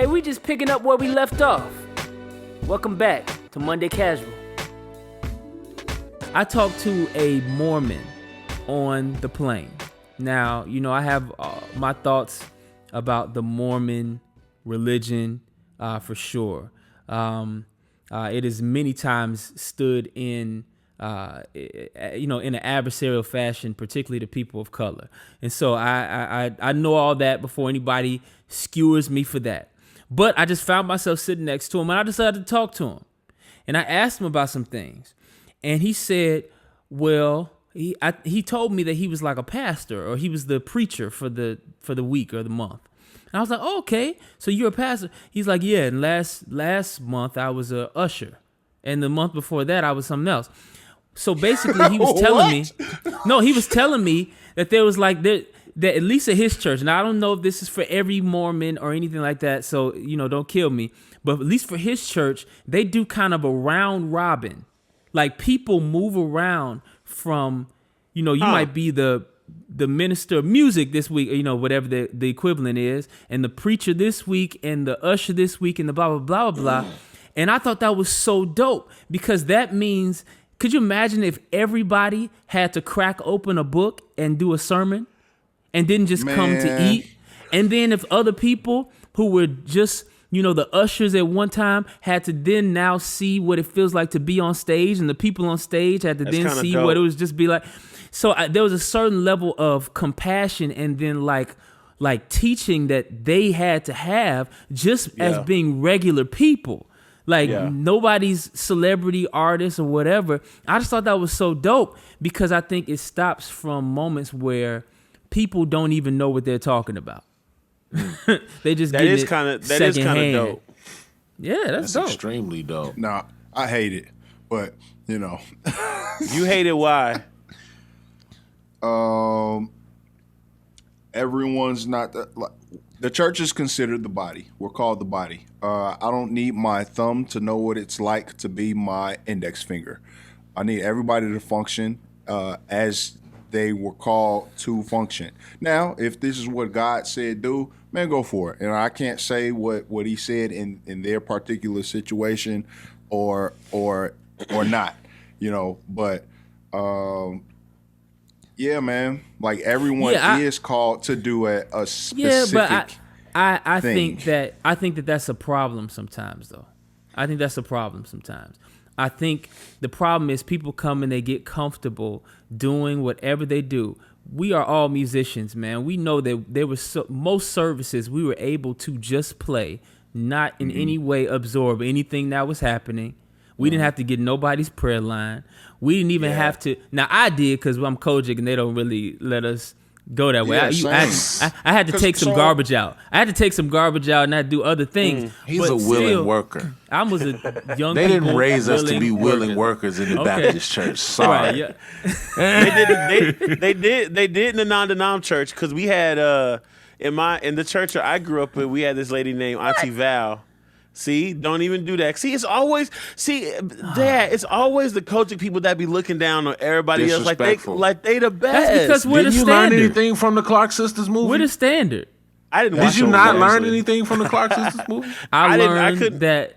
Hey, we just picking up where we left off. Welcome back to Monday Casual. I talked to a Mormon on the plane. Now, you know, I have my thoughts about the Mormon religion for sure. It has many times stood in, in an adversarial fashion, particularly to people of color. And so I know all that before anybody skewers me for that. But I just found myself sitting next to him, and I decided to talk to him. And I asked him about some things. And he said, well, he told me that he was like a pastor, or he was the preacher for the week or the month. And I was like, oh, okay, so you're a pastor. He's like, yeah, and last month I was a usher. And the month before that, I was something else. So basically, he was telling he was telling me that there was like, that at least at his church, and I don't know if this is for every Mormon or anything like that, so, don't kill me, but at least for his church, they do kind of a round robin. Like, people move around from, you might be the minister of music this week, whatever the equivalent is, and the preacher this week, and the usher this week, and the blah, blah, blah, blah, blah. And I thought that was so dope, because that means, could you imagine if everybody had to crack open a book and do a sermon? And didn't just come to eat. And then if other people who were just, the ushers at one time had to then now see what it feels like to be on stage, and the people on stage had to then see what it was just be like. So there was a certain level of compassion and then like teaching that they had to have just as being regular people. Nobody's celebrity artist or whatever. I just thought that was so dope, because I think it stops from moments where people don't even know what they're talking about. They just get it secondhand. That is kind of dope. Yeah, that's dope. Extremely dope. Nah, I hate it, but You hate it, why? Everyone's not the church is considered the body. We're called the body. I don't need my thumb to know what it's like to be my index finger. I need everybody to function as they were called to function. Now, if this is what God said do, man, go for it. And I can't say what he said in their particular situation or not, but yeah, man, like everyone is called to do a specific I thing. think that that's a problem sometimes, though. I think that's a problem sometimes. I think the problem is people come and they get comfortable doing whatever they do. We are all musicians, man. We know that there was most services we were able to just play, not in any way absorb anything that was happening. We didn't have to get nobody's prayer line. We didn't even have to. Now, I did, because I'm Kojic and they don't really let us go that way. I had to take some garbage out. I had to take some garbage out and I had to do other things. He's a willing worker. I was a young. They didn't raise us to be willing workers in the Baptist church. Sorry. Right, yeah. They did in the non-denom church, because we had in the church I grew up in, we had this lady named Auntie Val. See, don't even do that. See, it's always Dad. It's always the coaching people that be looking down on everybody else, like they the best. That's because we're the standard. Didn't you learn anything from the Clark Sisters movie? We're the standard. I didn't. Did you not learn anything from the Clark Sisters movie? I learned that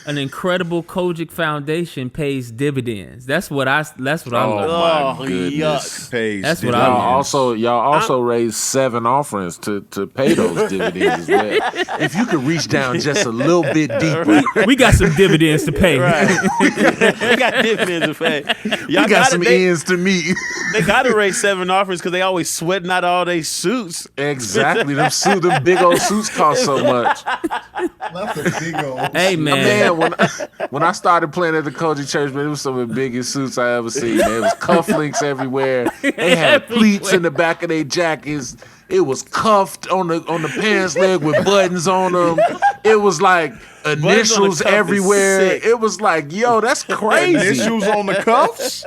an incredible Kojic foundation pays dividends. That's what I learned. Oh my goodness! That's what I learned. Y'all also raised 7 offerings to pay those dividends as well. If you could reach down just a little bit deeper, we got some dividends to pay. Right. We got dividends to pay. Y'all got some ends to meet. They got to raise 7 offerings because they always sweating out all their suits. Exactly, them big old suits cost so much. That's a big old. Hey man. When I started playing at the Koji Church, man, it was some of the biggest suits I ever seen. Man. It was cufflinks everywhere. They had pleats in the back of their jackets. It was cuffed on the pants leg with buttons on them. It was like initials everywhere. It was like, yo, that's crazy. Initials on the cuffs?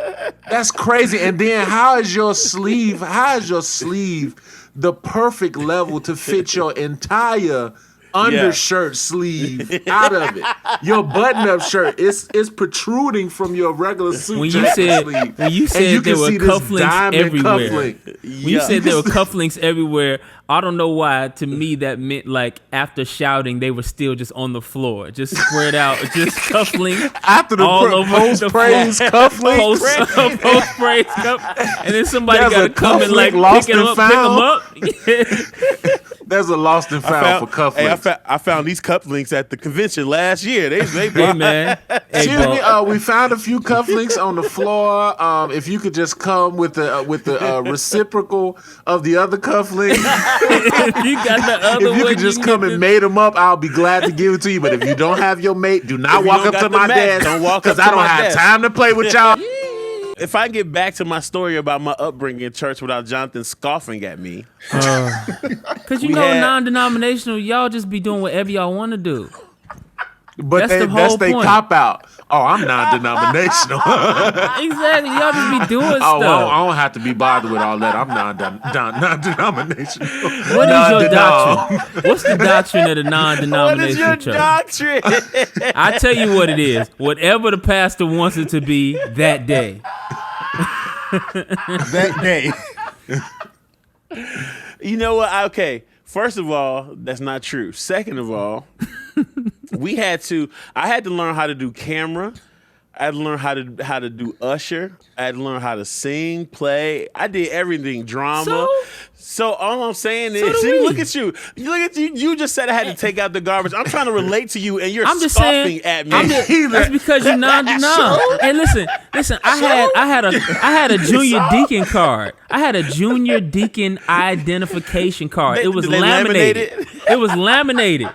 That's crazy. And then how is your sleeve the perfect level to fit your entire undershirt sleeve out of it. Your button-up shirt is protruding from your regular suit When jacket sleeve. when you said there were cufflinks everywhere. When you said there were cufflinks everywhere, I don't know why. To me, that meant like after shouting, they were still just on the floor, just spread out, just cufflinks After the post-praise cufflinks. Post-praise cuff, and then somebody There's got a to come and like cufflink pick them up. There's a lost and found for cufflinks. Hey, I found these cufflinks at the convention last year. They Hey man, Excuse me. We found a few cufflinks on the floor. If you could just come with the reciprocal of the other cufflink. if you got the other If you one, could just can come get and mate them up, I'll be glad to give it to you. But if you don't have your mate, do not walk up to my desk. Don't walk up because to I don't my have desk. time to play with y'all. If I get back to my story about my upbringing in church without Jonathan scoffing at me, Cause you We know, had- non-denominational, y'all just be doing whatever y'all want to do. But That's the that's whole they point. cop out. Oh, I'm non-denominational. Exactly, y'all just be doing Oh, stuff. I don't have to be bothered with all that. I'm non-denominational. What is your Non-denom. doctrine? What's the doctrine of the what is non-denominational your church? doctrine? I tell you what it is. Whatever the pastor wants it to be that day. That day. You know what? Okay. First of all, that's not true. Second of all, I had to learn how to do camera. I had to learn how to do usher. I had to learn how to sing, play. I did everything, drama. So all I'm saying is, do see, we. look at you. Look at you. You just said I had to take out the garbage. I'm trying to relate to you, and you're I'm just scoffing saying. at me. That's because you're non-denom. Hey, listen. I had a junior deacon card. I had a junior deacon identification card. It was Did they laminated. laminate it? It was laminated.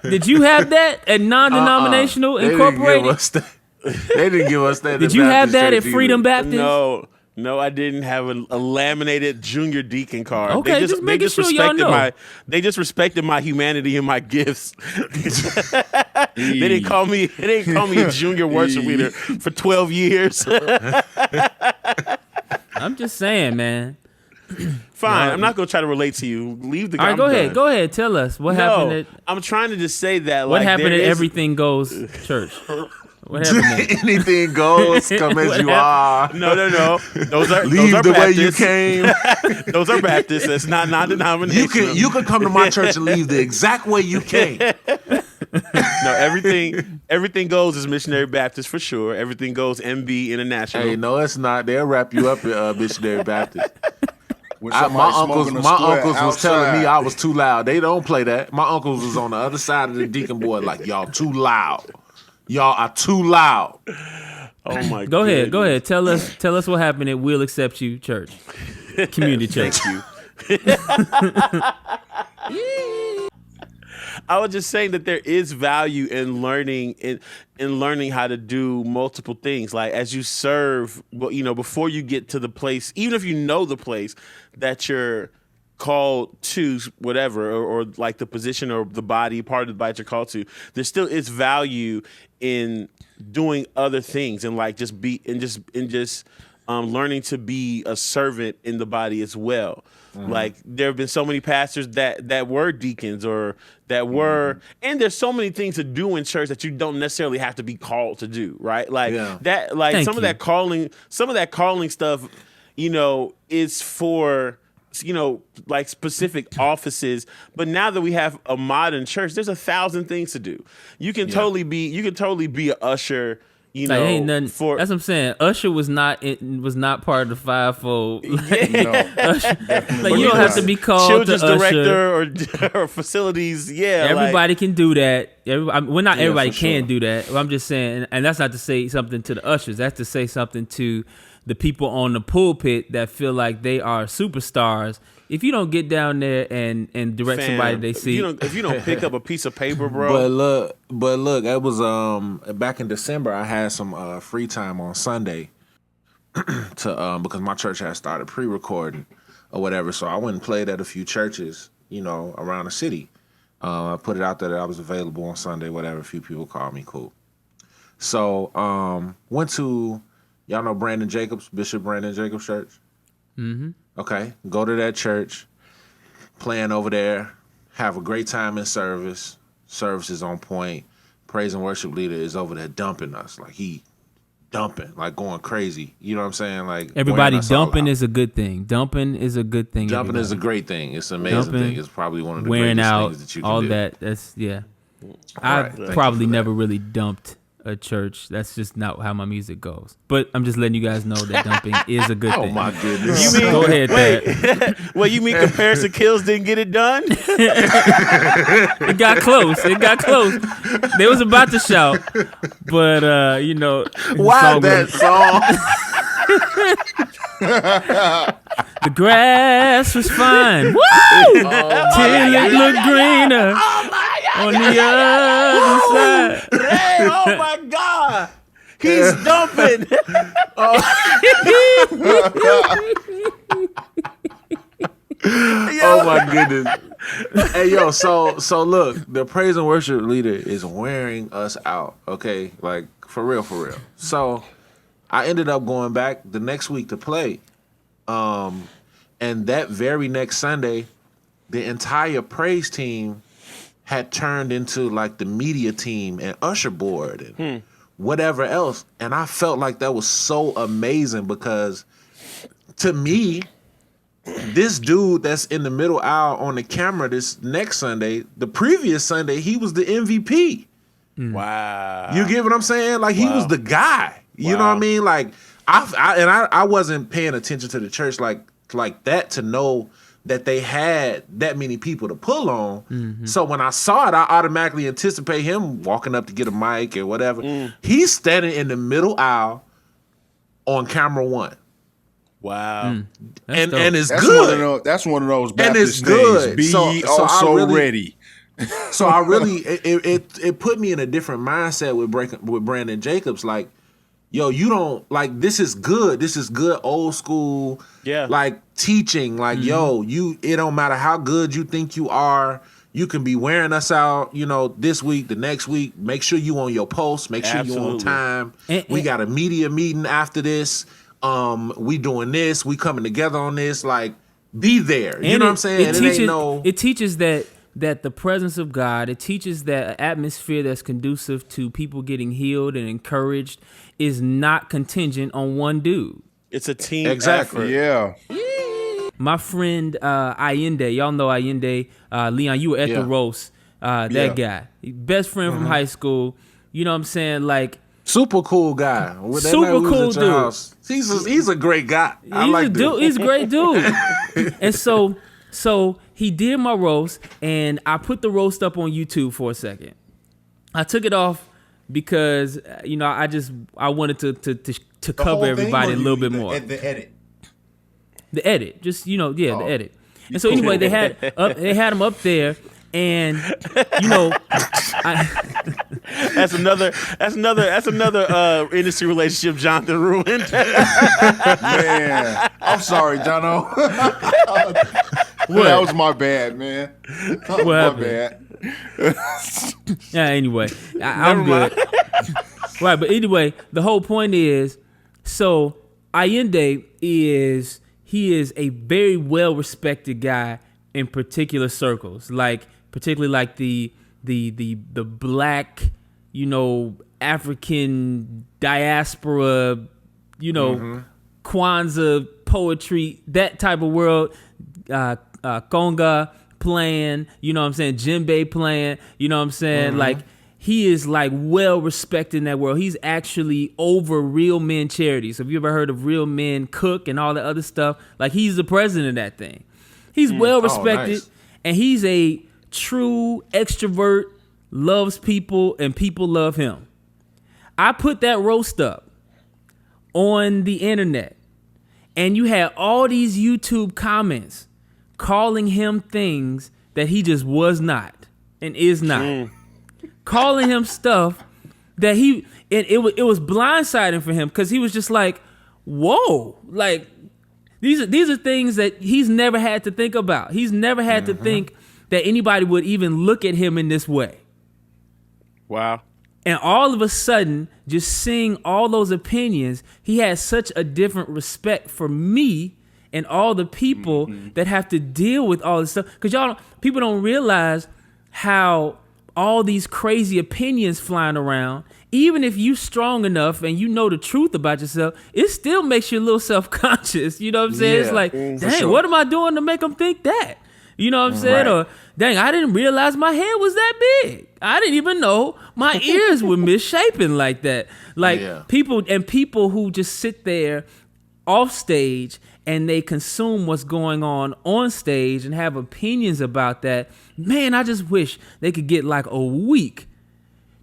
Did you have that at non-denominational They incorporated? They didn't give us that. Did you have that at Freedom Baptist? No, I didn't have a laminated junior deacon card. Okay, just making sure y'all know. They just respected my humanity and my gifts. They didn't call me a junior worship leader for 12 years. I'm just saying, man. Fine, I'm not gonna try to relate to you. Leave the. All right, I'm go ahead. done. Go ahead. Tell us what happened. At, I'm trying to just say that. what like, happened there at is- Everything Goes Church? What happened there? Anything goes. Come as you are. No. Those are Leave those the are way you Baptists. came. Those are Baptists. That's not non-denominational. You can come to my church and leave the exact way you came. No, everything goes is missionary Baptist for sure. Everything goes MB International. Hey, no, it's not. They'll wrap you up at missionary Baptist. With My somebody uncles smoking a square was telling me outside. I was too loud. They don't play that. My uncles was on the other side of the deacon board, like, y'all too loud. Y'all are too loud. Oh my god. Go ahead. Tell us what happened at We'll Accept You Church, Community Church. Thank you. I was just saying that there is value in learning in learning how to do multiple things. Like as you serve, well, before you get to the place, even if you know the place that you're called to, whatever, or like the position or the body, part of the body you're called to, there still is value in doing other things and like just learning to be a servant in the body as well. Mm-hmm. Like there have been so many pastors that were deacons or that were, and there's so many things to do in church that you don't necessarily have to be called to do, right? Like that, like Thank some you. of that calling stuff, is for, like specific offices. But now that we have a modern church, there's 1,000 things to do. You can totally be an usher. Like, ain't nothing. That's what I'm saying. Usher was not part of the fivefold. Like, like you don't have to be called children's to usher. director or facilities. Yeah, Everybody can do that. Not everybody for can sure. do that. But I'm just saying, and that's not to say something to the ushers. That's to say something to the people on the pulpit that feel like they are superstars. If you don't get down there and direct somebody they see, if you don't pick up a piece of paper, bro. But look, it was back in December. I had some free time on Sunday to because my church had started pre-recording or whatever. So I went and played at a few churches, around the city. I put it out there that I was available on Sunday, whatever. A few people called me, cool. So went to, y'all know Brandon Jacobs, Bishop Brandon Jacobs Church. mm-hmm. Okay, go to that church, playing over there, have a great time in service, service is on point. Praise and worship leader is over there dumping us. Like he dumping, like going crazy. You know what I'm saying? Like everybody dumping is a good thing. Dumping is a good thing. Dumping is a great thing. It's an amazing thing. It's probably one of the wearing greatest out, things that you can all do. that's yeah. Right. I probably never really dumped a church. That's just not how my music goes. But I'm just letting you guys know that dumping is a good thing. Oh my goodness. You mean, Go ahead, Thad. well, you mean Comparison Kills didn't get it done? It got close. They was about to shout, but you know, Why that song? the grass was fine. Woo! Till it looked greener on the other side. Hey, oh my God. He's dumping. Oh my goodness. Hey yo, so look, the praise and worship leader is wearing us out, okay? Like for real. So I ended up going back the next week to play. And that very next Sunday, the entire praise team had turned into like the media team and usher board and whatever else. And I felt like that was so amazing because to me, this dude that's in the middle aisle on the camera this next Sunday, the previous Sunday, he was the MVP. Wow. You get what I'm saying? Like he was the guy. You know what I mean? Like I wasn't paying attention to the church like that to know that they had that many people to pull on. Mm-hmm. So when I saw it, I automatically anticipate him walking up to get a mic or whatever. He's standing in the middle aisle on camera one. Wow. And it's That's good. That's one of those And Baptist it's good. things. Be ye also ready. So I really, it put me in a different mindset with Brandon Jacobs. Like, yo, you don't, like, this is good. This is good old school, like, teaching. Like, yo, it don't matter how good you think you are. You can be wearing us out, you know, this week, the next week. Make sure you on your post. Make sure you on time. We got a media meeting after this. We doing this. We coming together on this. Like, be there. You know what I'm saying? It teaches that the presence of God, it teaches that atmosphere that's conducive to people getting healed and encouraged is not contingent on one dude. It's a team effort. Yeah. My friend Allende, y'all know Allende, Leon, you were at the roast. That guy, best friend from high school. You know what I'm saying? Like, super cool guy. Super cool dude. House. He's a great guy. He's a great dude. And so he did my roast, and I put the roast up on YouTube for a second. I took it off because you know I wanted to cover everybody a little bit more. The edit, just the edit. And so anyway, they had him up there, and you know, that's another industry relationship Jonathan ruined. Man, I'm sorry, Jono. That was my bad, man. My bad. Yeah. Anyway, I'm good. Right, but anyway, the whole point is, so Allende is a very well respected guy in particular circles, like particularly like the black, you know, African diaspora, you know, Kwanzaa poetry, that type of world. Conga playing, you know what I'm saying, djembe playing, you know what I'm saying, like he is like well respected in that world. He's actually over Real Men Charities. Have you ever heard of Real Men Cook and all the other stuff? Like he's the president of that thing. He's well respected, and he's a true extrovert, loves people, and people love him. I put that roast up on the internet, and you had all these YouTube comments calling him things that he just was not and is not. Calling him stuff that it was blindsiding for him, because he was just like, whoa, like these are things that he's never had to think about. He's never had to think that anybody would even look at him in this way. Wow. And all of a sudden, just seeing all those opinions, he has such a different respect for me and all the people that have to deal with all this stuff. Because people don't realize how all these crazy opinions flying around, even if you strong enough and you know the truth about yourself, it still makes you a little self-conscious. You know what I'm saying? Yeah, it's like, dang, what am I doing to make them think that? You know what I'm saying? Right. Or, dang, I didn't realize my head was that big. I didn't even know my ears were misshapen like that. Like people who just sit there off stage and they consume what's going on stage and have opinions about that. Man, I just wish they could get like a week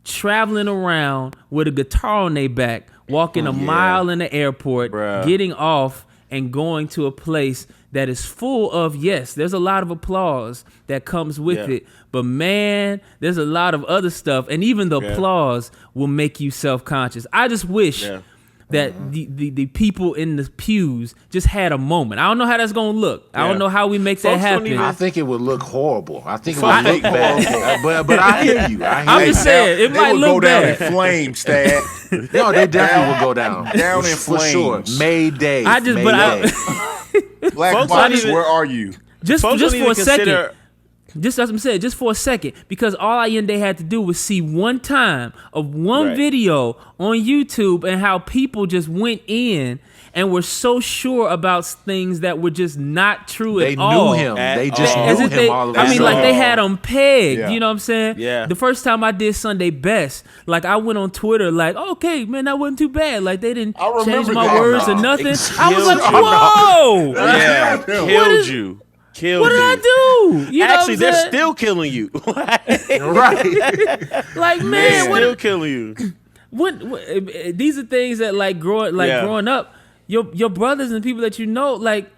traveling around with a guitar on their back, walking a mile in the airport, getting off and going to a place that is full of, yes, there's a lot of applause that comes with it, but man, there's a lot of other stuff, and even the applause will make you self-conscious. I just wish that the people in the pews just had a moment. I don't know how that's gonna look. I don't know how we make that happen. I think it would look horrible. I think it would look bad. But I hear you. I'm just saying it might look bad. Go down in flames, Dad. No, they definitely will go down. Down in for flames. sure. Mayday. Black Box, where are you? Just for a second. Just as I'm saying, just for a second, because all Allende had to do was see one time of one video on YouTube and how people just went in and were so sure about things that were just not true at all. They knew him. They just knew him all the way. I mean, like they had him pegged. You know what I'm saying? Yeah. The first time I did Sunday Best, like I went on Twitter, like, okay, man, that wasn't too bad. Like they didn't change my words or nothing. I was like, whoa. Yeah, killed you. What did I do? You know Actually, they're still killing you. Right. Like, man, they're still killing you. What, these are things that growing up, your brothers and people that you know, like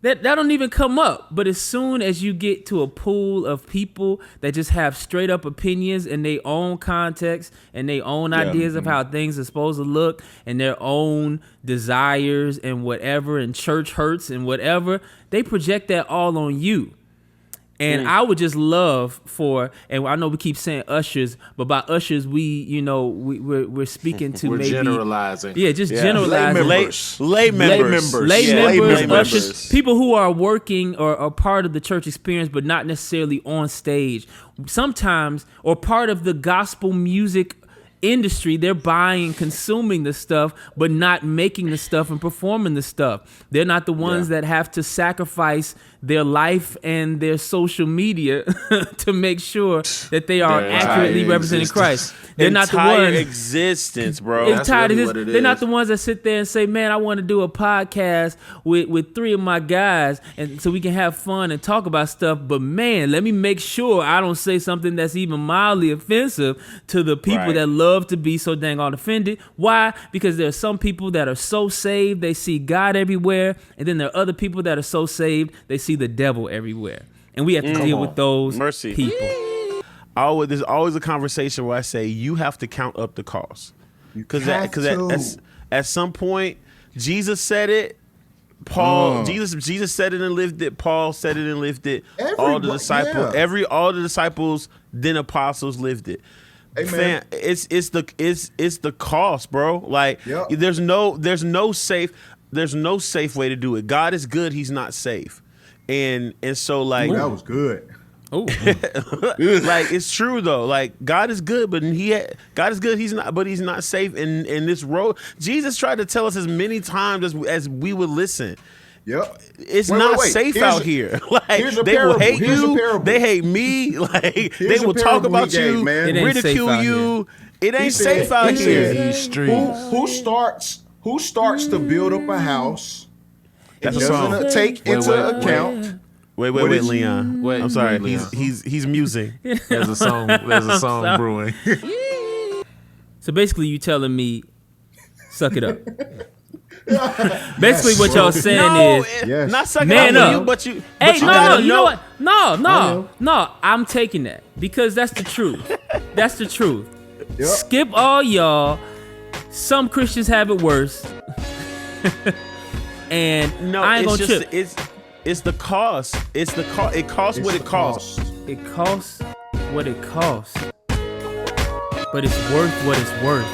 that don't even come up. But as soon as you get to a pool of people that just have straight up opinions in their own context and their own ideas of how things are supposed to look and their own desires and whatever and church hurts and whatever, they project that all on you. And I would just love for, and I know we keep saying ushers, but by ushers we're speaking to we're generalizing. Yeah, just generalizing. Lay members, ushers, people who are working or are part of the church experience, but not necessarily on stage. Sometimes, or part of the gospel music industry, they're buying and consuming the stuff but not making the stuff and performing the stuff. They're not the ones that have to sacrifice their life and their social media to make sure that they are accurately representing Christ. They're not the ones existence, bro. They're not the ones that sit there and say, man, I want to do a podcast with three of my guys and so we can have fun and talk about stuff, but man, let me make sure I don't say something that's even mildly offensive to the people that love to be so dang on offended. Why? Because there are some people that are so saved they see God everywhere, and then there are other people that are so saved they see the devil everywhere, and we have to deal with those people. There's always a conversation where I say you have to count up the cost, because at some point Jesus said it. Jesus said it and lived it. Paul said it and lived it. All the disciples, then apostles lived it. Amen. It's the cost, bro. Like there's no safe way to do it. God is good. He's not safe. And so like that was good. Oh, like it's true though. Like God is good, but God is good. He's not safe in this road. Jesus tried to tell us as many times as we would listen. Yep. It's not safe out here. Like they will hate you. They hate me. Like they will talk about you, ridicule you. It ain't safe out here. These streets. Who starts to build up a house? That's it a song. doesn't take into account. Wait, Leon. Wait, I'm sorry. Leon. He's musing. There's a song brewing. So basically, you telling me, suck it up. Basically, what y'all saying is, not suck man it up, up. But you know what? No, I'm taking that because that's the truth. That's the truth. Yep. Skip all y'all. Some Christians have it worse. And I ain't gonna chip. It's the cost. It's the cost. It costs what it costs. It costs what it costs. But it's worth what it's worth.